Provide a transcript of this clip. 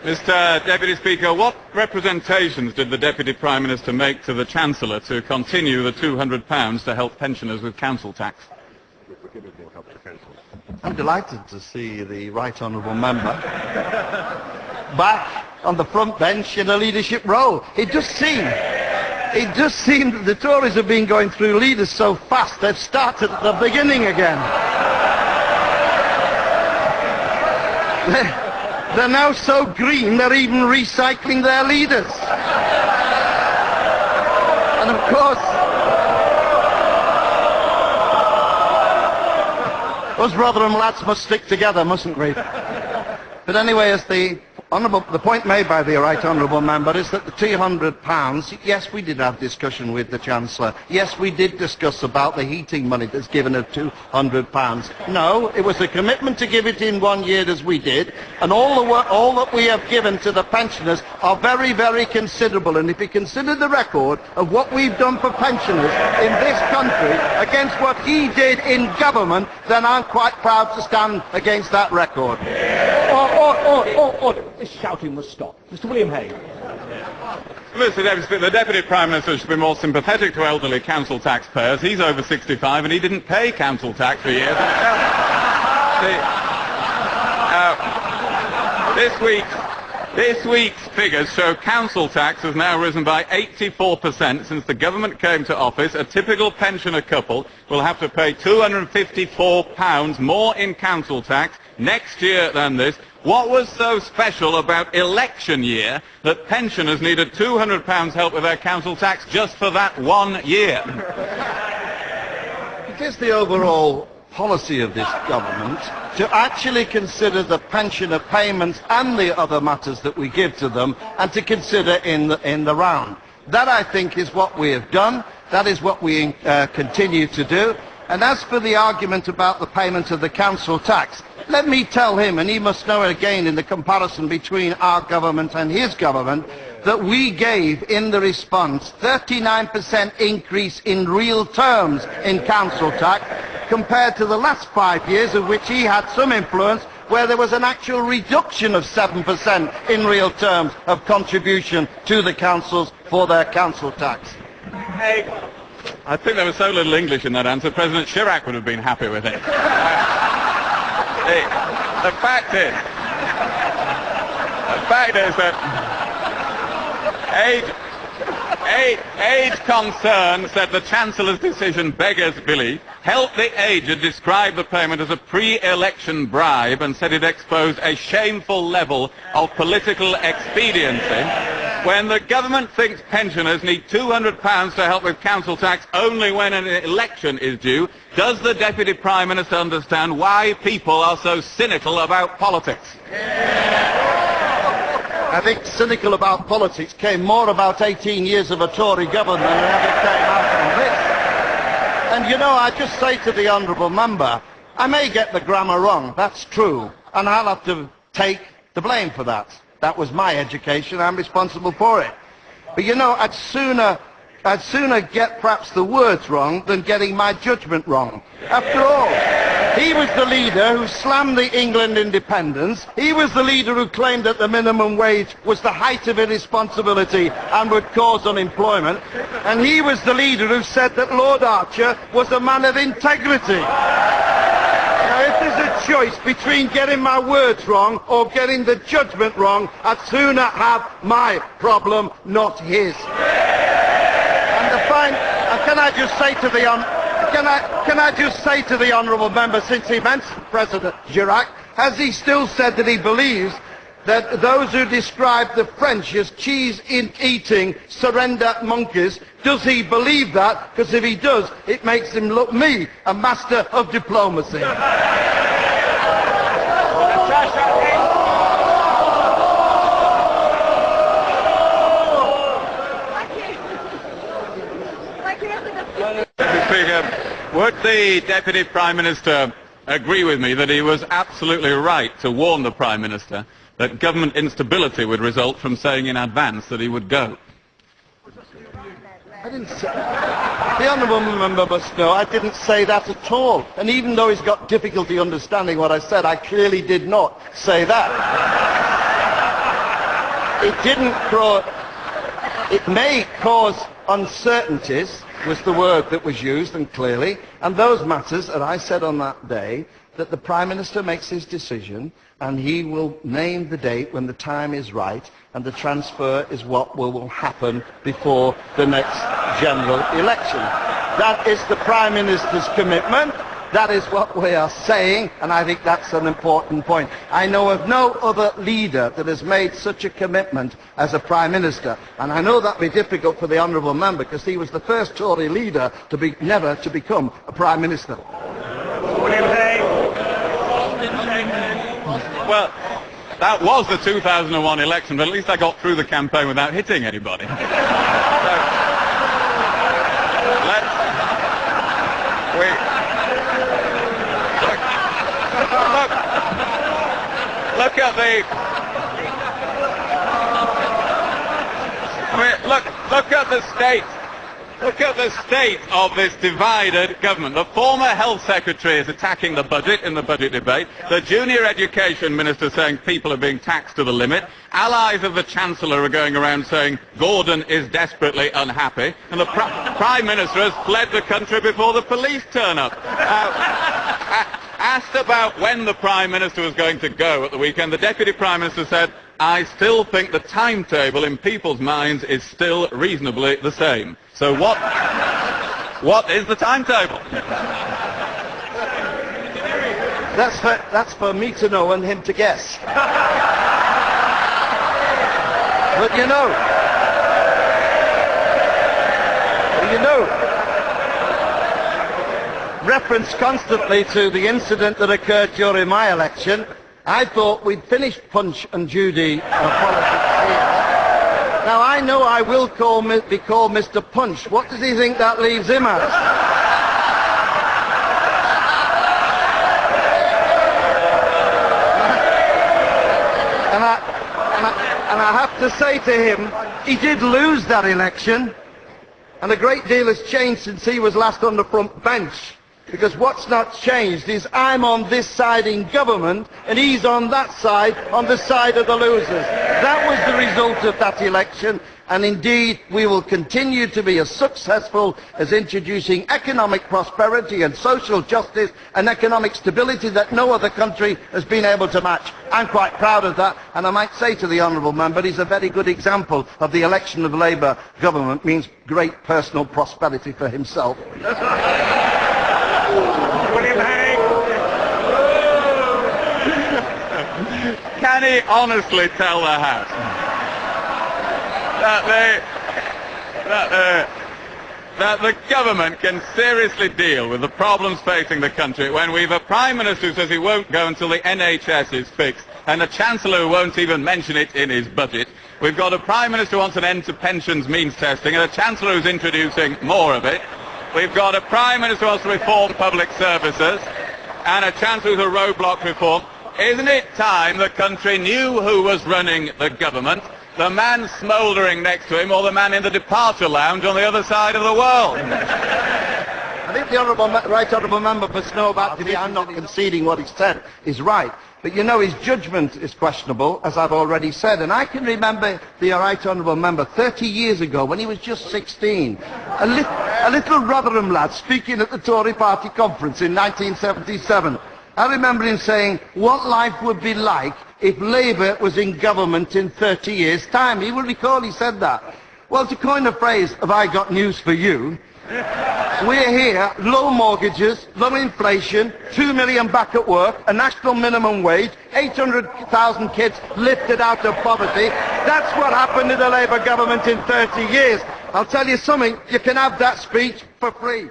Mr. Deputy Speaker, what representations did the Deputy Prime Minister make to the Chancellor to continue the £200 to help pensioners with council tax? I'm delighted to see the Right Honourable Member back on the front bench in a leadership role. It does seem that the Tories have been going through leaders so fast they've started at the beginning again. They're now so green they're even recycling their leaders. And of course, us brother and lads must stick together, mustn't we? But anyway, as the point made by the Right Honourable Member is that the £200, yes, we did have discussion with the Chancellor. Yes, we did discuss about the heating money that's given of £200. No, it was a commitment to give it in 1 year as we did, and all that we have given to the pensioners are very, very considerable. And if you consider the record of what we've done for pensioners in this country against what he did in government, then I'm quite proud to stand against that record. Order. This shouting must stop. Mr. William Hague. Mr. Deputy Speaker, the Deputy Prime Minister should be more sympathetic to elderly council taxpayers. He's over 65 and he didn't pay council tax for years. This week's figures show council tax has now risen by 84% since the government came to office. A typical pensioner couple will have to pay £254 more in council tax next year than this. What was so special about election year that pensioners needed £200 help with their council tax just for that 1 year? It is the overall policy of this government to actually consider the pensioner payments and the other matters that we give to them, and to consider in the round. That, I think, is what we have done. That is what we continue to do. And as for the argument about the payment of the council tax, let me tell him, and he must know again in the comparison between our government and his government, that we gave in the response 39% increase in real terms in council tax, compared to the last 5 years of which he had some influence, where there was an actual reduction of 7% in real terms of contribution to the councils for their council tax. Hey, I think there was so little English in that answer, President Chirac would have been happy with it. The fact is that Age Concern said the Chancellor's decision beggars belief. Help the Aged described the payment as a pre-election bribe and said it exposed a shameful level of political expediency. When the government thinks pensioners need £200 to help with council tax only when an election is due, does the Deputy Prime Minister understand why people are so cynical about politics? I think cynical about politics came more about 18 years of a Tory government than ever came out from this. And you know, I just say to the Honourable Member, I may get the grammar wrong, that's true, and I'll have to take the blame for that. That was my education, I'm responsible for it. But you know, I'd sooner get perhaps the words wrong than getting my judgment wrong. After all, he was the leader who slammed the England independence. He was the leader who claimed that the minimum wage was the height of irresponsibility and would cause unemployment. And he was the leader who said that Lord Archer was a man of integrity. Now, if there's a choice between getting my words wrong or getting the judgment wrong, I'd sooner have my problem, not his. Can I just say to the Honourable Member, since he mentioned President Chirac, has he still said that he believes that those who describe the French as cheese-eating surrender monkeys, does he believe that? Because if he does, it makes him look me a master of diplomacy. Would the Deputy Prime Minister agree with me that he was absolutely right to warn the Prime Minister that government instability would result from saying in advance that he would go? I didn't say... The Honourable Member must know I didn't say that at all. And even though he's got difficulty understanding what I said, I clearly did not say that. it didn't cause... It may cause uncertainties, was the word that was used, and clearly, and those matters, as I said on that day, that the Prime Minister makes his decision, and he will name the date when the time is right, and the transfer is what will happen before the next general election. That is the Prime Minister's commitment. That is what we are saying, and I think that's an important point. I know of no other leader that has made such a commitment as a Prime Minister, and I know that will be difficult for the honourable member, because he was the first Tory leader to never to become a Prime Minister. Well, that was the 2001 election, but at least I got through the campaign without hitting anybody. Look at the... Look at the state. Look at the state of this divided government. The former health secretary is attacking the budget in the budget debate. The junior education minister saying people are being taxed to the limit. Allies of the Chancellor are going around saying Gordon is desperately unhappy. And the Prime Minister has fled the country before the police turn up. Asked about when the Prime Minister was going to go at the weekend, the Deputy Prime Minister said, "I still think the timetable in people's minds is still reasonably the same." So what is the timetable? That's for me to know and him to guess. But you know, reference constantly to the incident that occurred during my election. I thought we'd finished Punch and Judy politics here. Now I know I will be called Mr. Punch. What does he think that leaves him as? And I have to say to him, he did lose that election, and a great deal has changed since he was last on the front bench. Because what's not changed is I'm on this side in government and he's on that side, on the side of the losers. That was the result of that election, and indeed we will continue to be as successful as introducing economic prosperity and social justice and economic stability that no other country has been able to match. I'm quite proud of that, and I might say to the honourable member, he's a very good example of the election of Labour government means great personal prosperity for himself. Can he honestly tell the House that the government can seriously deal with the problems facing the country when we've a Prime Minister who says he won't go until the NHS is fixed, and a Chancellor who won't even mention it in his budget? We've got a Prime Minister who wants an end to pensions means testing, and a Chancellor who's introducing more of it. We've got a Prime Minister who wants to reform public services, and a Chancellor who's a roadblock reform. Isn't it time the country knew who was running the government? The man smouldering next to him, or the man in the departure lounge on the other side of the world? I think the right honourable member must know about today. I'm not conceding what he said is right. But you know, his judgment is questionable, as I've already said. And I can remember the right honourable member 30 years ago, when he was just 16, a little Rotherham lad speaking at the Tory party conference in 1977. I remember him saying what life would be like if Labour was in government in 30 years' time. He will recall he said that. Well, to coin a phrase, have I got news for you? We're here, low mortgages, low inflation, 2 million back at work, a national minimum wage, 800,000 kids lifted out of poverty. That's what happened to the Labour government in 30 years. I'll tell you something, you can have that speech for free.